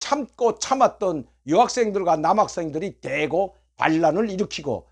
참고 참았던 여학생들과 남학생들이 대거 반란을 일으키고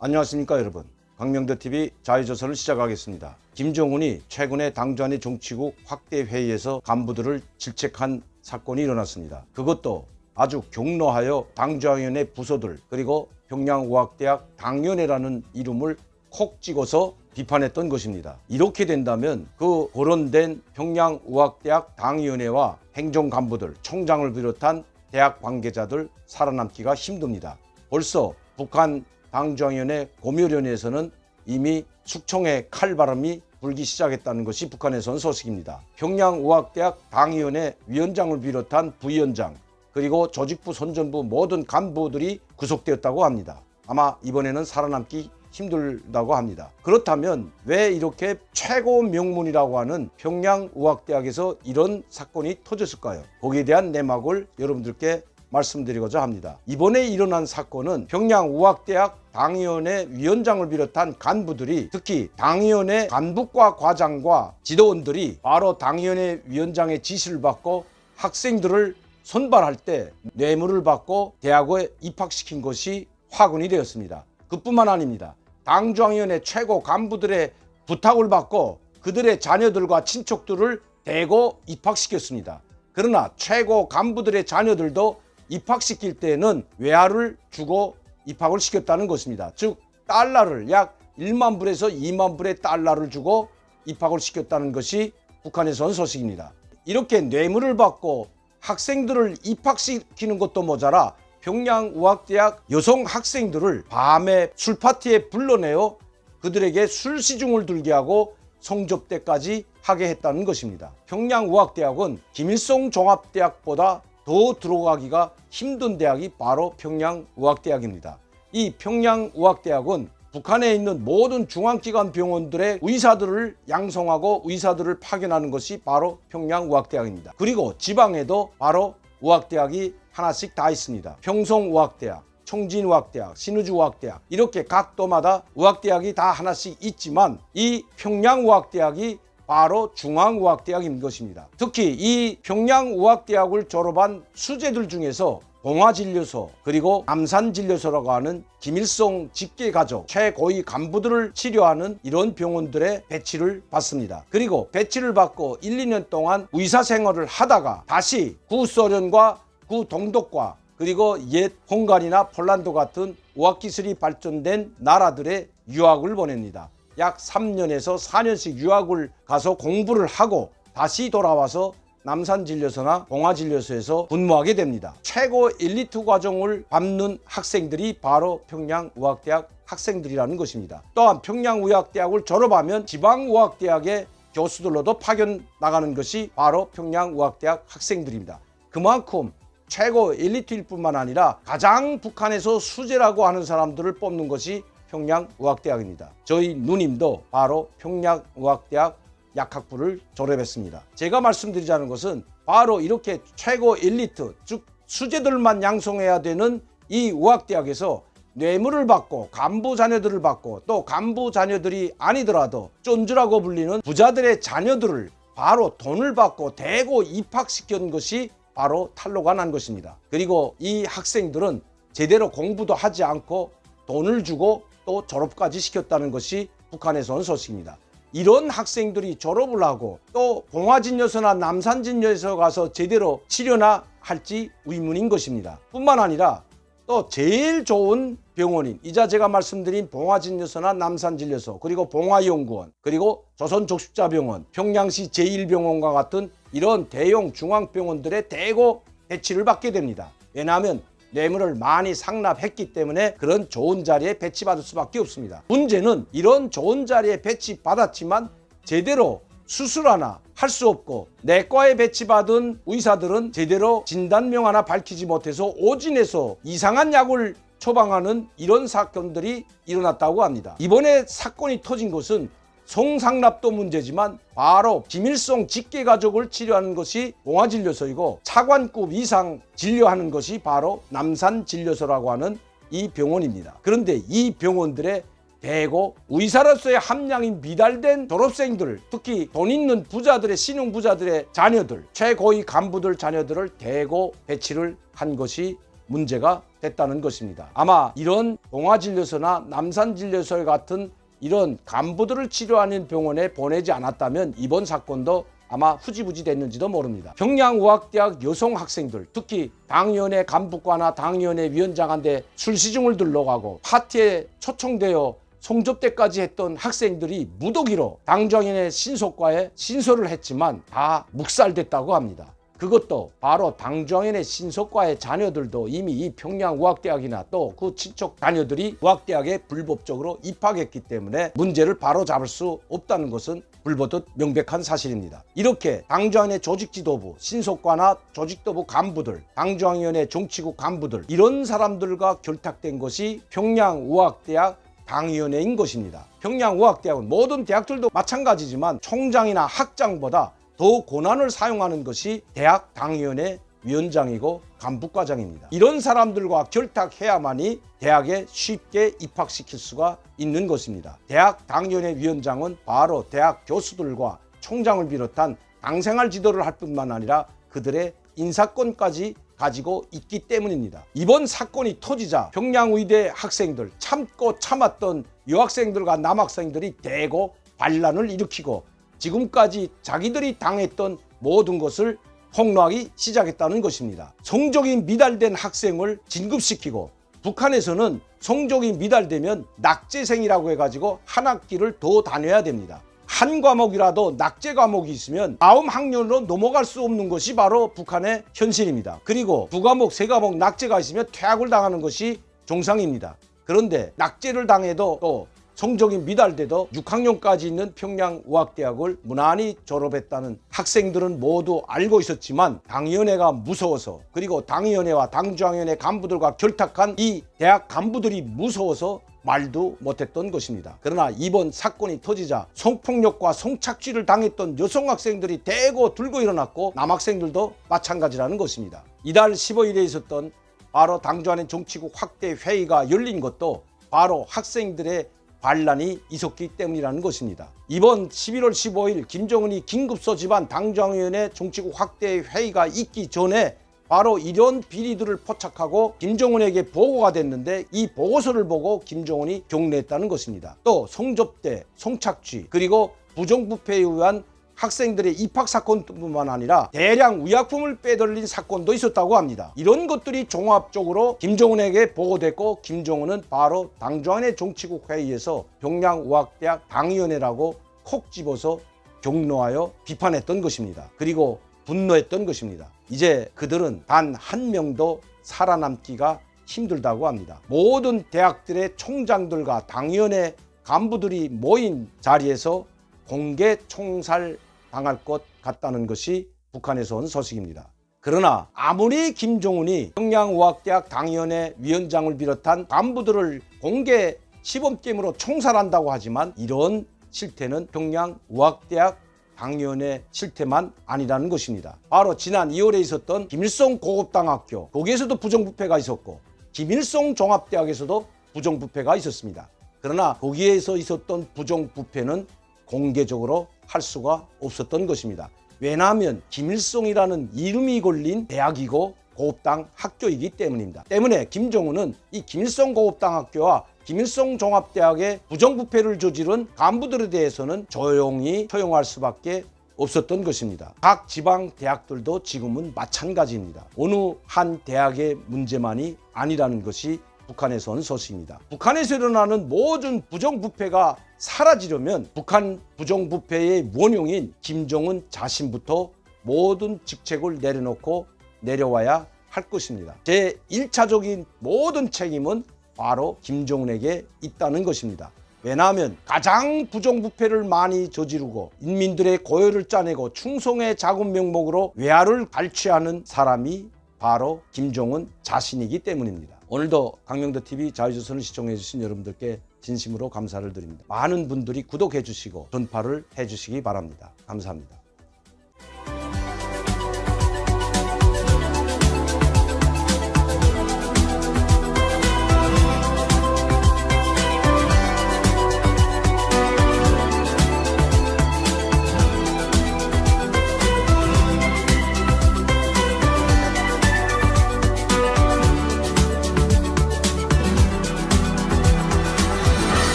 안녕하십니까 여러분. 강명대TV 자유조선을 시작하겠습니다. 김정은이 최근에 당주안의 정치국 확대 회의에서 간부들을 질책한 사건이 일어났습니다. 그것도 아주 격노하여 당주안의 부서들 그리고 평양우학대학 당위원회라는 이름을 콕 찍어서 비판했던 것입니다. 이렇게 된다면 그 거론된 평양우학대학 당위원회와 행정간부들, 총장을 비롯한 대학 관계자들 살아남기가 힘듭니다. 벌써 북한 당주안위원회 고묘련에서는 이미 숙청의 칼바람이 불기 시작했다는 것이 북한에선 소식입니다. 평양우학대학 당위원회 위원장을 비롯한 부위원장 그리고 조직부 선전부 모든 간부들이 구속되었다고 합니다. 아마 이번에는 살아남기 힘들다고 합니다. 그렇다면 왜 이렇게 최고 명문이라고 하는 평양우학대학에서 이런 사건이 터졌을까요? 거기에 대한 내막을 여러분들께 말씀드리고자 합니다. 이번에 일어난 사건은 평양우학대학 당위원회 위원장을 비롯한 간부들이 특히 당위원회 간부과 과장과 지도원들이 바로 당위원회 위원장의 지시를 받고 학생들을 선발할 때 뇌물을 받고 대학에 입학시킨 것이 화근이 되었습니다. 그뿐만 아닙니다. 당주안위원회 최고 간부들의 부탁을 받고 그들의 자녀들과 친척들을 대거 입학시켰습니다. 그러나 최고 간부들의 자녀들도 입학시킬 때는 외화를 주고 입학을 시켰다는 것입니다. 즉 달러를 약 1만 불에서 2만 불의 달러를 주고 입학을 시켰다는 것이 북한에서 온 소식입니다. 이렇게 뇌물을 받고 학생들을 입학시키는 것도 모자라 평양우학대학 여성 학생들을 밤에 술파티에 불러내어 그들에게 술시중을 들게 하고 성접대까지 하게 했다는 것입니다. 평양우학대학은 김일성 종합대학보다 더 들어가기가 힘든 대학이 바로 평양우학대학입니다. 이 평양우학대학은 북한에 있는 모든 중앙기관 병원들의 의사들을 양성하고 의사들을 파견하는 것이 바로 평양우학대학입니다. 그리고 지방에도 바로 우학대학이 하나씩 다 있습니다. 평성우학대학, 청진우학대학, 신의주우학대학 이렇게 각 도마다 우학대학이 다 하나씩 있지만 이 평양우학대학이 바로 중앙우학대학인 것입니다. 특히 이 평양우학대학을 졸업한 수재들 중에서 봉화진료소 그리고 남산진료소라고 하는 김일성 직계가족 최고위 간부들을 치료하는 이런 병원들의 배치를 받습니다. 그리고 배치를 받고 1, 2년 동안 의사생활을 하다가 다시 구소련과 구동독과 그리고 옛 헝가리나 폴란드 같은 의학기술이 발전된 나라들의 유학을 보냅니다. 약 3년에서 4년씩 유학을 가서 공부를 하고 다시 돌아와서 남산진료소나 봉화진료소에서 근무하게 됩니다. 최고 엘리트 과정을 밟는 학생들이 바로 평양우학대학 학생들이라는 것입니다. 또한 평양우학대학을 졸업하면 지방우학대학의 교수들로도 파견 나가는 것이 바로 평양우학대학 학생들입니다. 그만큼 최고 엘리트일 뿐만 아니라 가장 북한에서 수재라고 하는 사람들을 뽑는 것이 평양우학대학입니다. 저희 누님도 바로 평양우학대학 약학부를 졸업했습니다. 제가 말씀드리자는 것은 바로 이렇게 최고 엘리트 즉 수재들만 양성해야 되는 이 우학대학에서 뇌물을 받고 간부 자녀들을 받고 또 간부 자녀들이 아니더라도 쫀주라고 불리는 부자들의 자녀들을 바로 돈을 받고 대거 입학시킨 것이 바로 탄로가 난 것입니다. 그리고 이 학생들은 제대로 공부도 하지 않고 돈을 주고 또 졸업까지 시켰다는 것이 북한에서 온 소식입니다. 이런 학생들이 졸업을 하고 또 봉화진료소나 남산진료소에 가서 제대로 치료나 할지 의문인 것입니다. 뿐만 아니라 또 제일 좋은 병원인 이자 제가 말씀드린 봉화진료소나 남산진료소 그리고 봉화연구원 그리고 조선족십자병원 평양시 제1병원과 같은 이런 대형 중앙병원들의 대거 배치를 받게 됩니다. 왜냐하면 뇌물을 많이 상납했기 때문에 그런 좋은 자리에 배치받을 수밖에 없습니다. 문제는 이런 좋은 자리에 배치받았지만 제대로 수술 하나 할 수 없고 내과에 배치받은 의사들은 제대로 진단명 하나 밝히지 못해서 오진해서 이상한 약을 처방하는 이런 사건들이 일어났다고 합니다. 이번에 사건이 터진 것은 송상납도 문제지만 바로 김일성 직계가족을 치료하는 것이 봉화진료소이고 차관급 이상 진료하는 것이 바로 남산진료소라고 하는 이 병원입니다. 그런데 이 병원들의 대거 의사로서의 함량이 미달된 졸업생들, 특히 돈 있는 부자들의 신흥부자들의 자녀들, 최고위 간부들 자녀들을 대거 배치를 한 것이 문제가 됐다는 것입니다. 아마 이런 봉화진료소나 남산진료소 같은 이런 간부들을 치료하는 병원에 보내지 않았다면 이번 사건도 아마 후지부지 됐는지도 모릅니다. 평양의학대학 여성 학생들, 특히 당위원회 간부과나 당위원회 위원장한테 술시중을 들러가고 파티에 초청되어 송접대까지 했던 학생들이 무더기로 당정인의 신속과에 신소를 했지만 다 묵살됐다고 합니다. 그것도 바로 당정인의 신속과의 자녀들도 이미 이 평양의학대학이나 또 그 친척 자녀들이 의학대학에 불법적으로 입학했기 때문에 문제를 바로잡을 수 없다는 것은 불보듯 명백한 사실입니다. 이렇게 당정인의 조직지도부, 신속과나 조직도부 간부들, 당정위원회 정치국 간부들 이런 사람들과 결탁된 것이 평양의학대학 당위원회인 것입니다. 평양의학대학은 모든 대학들도 마찬가지지만 총장이나 학장보다 더 권한을 사용하는 것이 대학 당위원회 위원장이고 간부과장입니다. 이런 사람들과 결탁해야만이 대학에 쉽게 입학시킬 수가 있는 것입니다. 대학 당위원회 위원장은 바로 대학 교수들과 총장을 비롯한 당생활 지도를 할 뿐만 아니라 그들의 인사권까지 가지고 있기 때문입니다. 이번 사건이 터지자 평양의대 학생들, 참고 참았던 여학생들과 남학생들이 대거 반란을 일으키고 지금까지 자기들이 당했던 모든 것을 폭로하기 시작했다는 것입니다. 성적이 미달된 학생을 진급시키고 북한에서는 성적이 미달되면 낙제생이라고 해가지고 한 학기를 더 다녀야 됩니다. 한 과목이라도 낙제 과목이 있으면 다음 학년으로 넘어갈 수 없는 것이 바로 북한의 현실입니다. 그리고 두 과목, 세 과목 낙제가 있으면 퇴학을 당하는 것이 정상입니다. 그런데 낙제를 당해도 또 성적이 미달돼도 6학년까지 있는 평양의학대학을 무난히 졸업했다는 학생들은 모두 알고 있었지만 당위원회가 무서워서, 그리고 당위원회와 당중앙위원회 간부들과 결탁한 이 대학 간부들이 무서워서 말도 못했던 것입니다. 그러나 이번 사건이 터지자 성폭력과 성착취를 당했던 여성 학생들이 대거 들고 일어났고 남학생들도 마찬가지라는 것입니다. 이달 15일에 있었던 바로 당주안의 정치국 확대 회의가 열린 것도 바로 학생들의 반란이 있었기 때문이라는 것입니다. 이번 11월 15일 김정은이 긴급 소집한 당정위원회 정치국 확대 회의가 있기 전에 바로 이런 비리들을 포착하고 김정은에게 보고가 됐는데 이 보고서를 보고 김정은이 격려했다는 것입니다. 또 성접대, 성착취, 그리고 부정부패에 의한 학생들의 입학 사건뿐만 아니라 대량 의약품을 빼돌린 사건도 있었다고 합니다. 이런 것들이 종합적으로 김정은에게 보고됐고 김정은은 바로 당중앙의 정치국 회의에서 평양의학대학 당위원회라고 콕 집어서 격노하여 비판했던 것입니다. 그리고 분노했던 것입니다. 이제 그들은 단 한 명도 살아남기가 힘들다고 합니다. 모든 대학들의 총장들과 당위원회 간부들이 모인 자리에서 공개 총살 당할 것 같다는 것이 북한에서 온 소식입니다. 그러나 아무리 김정은이 평양의학대학 당위원회 위원장을 비롯한 간부들을 공개 시범게임으로 총살한다고 하지만 이런 실태는 평양의학대학 당위원회 실태만 아니라는 것입니다. 바로 지난 2월에 있었던 김일성 고급당학교, 거기에서도 부정부패가 있었고 김일성 종합대학에서도 부정부패가 있었습니다. 그러나 거기에서 있었던 부정부패는 공개적으로 할 수가 없었던 것입니다. 왜냐하면 김일성이라는 이름이 걸린 대학이고 고급당 학교이기 때문입니다. 때문에 김정은은 이 김일성 고급당 학교와 김일성 종합대학의 부정부패를 저지른 간부들에 대해서는 조용히 처용할 수밖에 없었던 것입니다. 각 지방 대학들도 지금은 마찬가지입니다. 어느 한 대학의 문제만이 아니라는 것이 북한에서 온 소식입니다. 북한에서 일어나는 모든 부정부패가 사라지려면 북한 부정부패의 원흉인 김정은 자신부터 모든 직책을 내려놓고 내려와야 할 것입니다. 제1차적인 모든 책임은 바로 김정은에게 있다는 것입니다. 왜냐하면 가장 부정부패를 많이 저지르고 인민들의 고열을 짜내고 충성의 작은 명목으로 외화를 갈취하는 사람이 바로 김정은 자신이기 때문입니다. 오늘도 강명도TV 자유조선을 시청해 주신 여러분들께 진심으로 감사를 드립니다. 많은 분들이 구독해 주시고 전파를 해 주시기 바랍니다. 감사합니다.